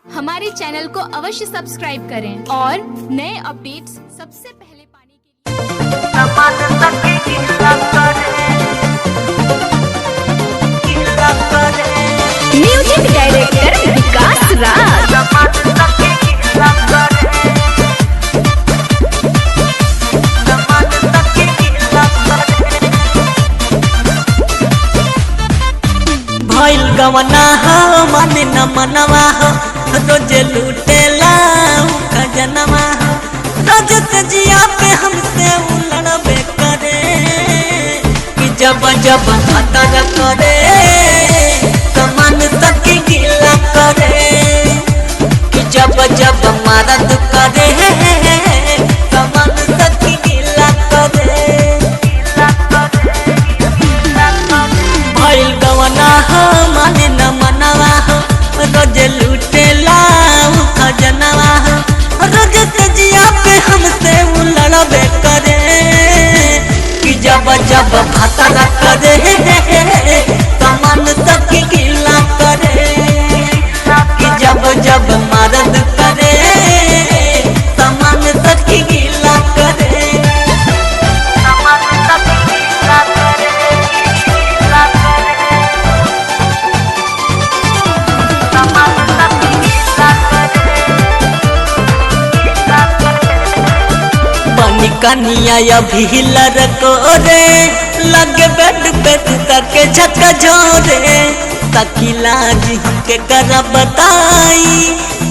हमारे चैनल को अवश्य सब्सक्राइब करें और नए अपडेट्स सबसे पहले पाने के लिए म्यूजिक डायरेक्टर विकास राज। भइल गवना हो मन न मनवा हो रोज लूटेला खजनवा हो रोज तजिया पे हमसे उलड़बे करे कि जब जब खतर करे कमान तक गिला करे कि जब जब मरद करे कमान तक गिला करे। भइल गवना हो मन न मनवा हो रोज लूटेला खजनवा हो रोज तजिया पे हमसे उलड़बे करे कि जब जब खतरा करे कमान तक गिला करे कि जब जब मरद करे कमान तक गिला करे। कनिया अभी लड़को रे लगे बेड पे तक झक झोरे तकिला जी हमके कर बताई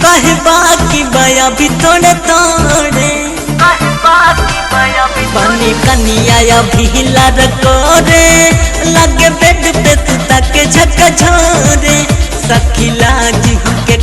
कहे बाकी बया भी तोड़े तोड़े बनी कनिया अभी लड़को रे लगे बेड पे तक झक झोरे सकिला जी हमके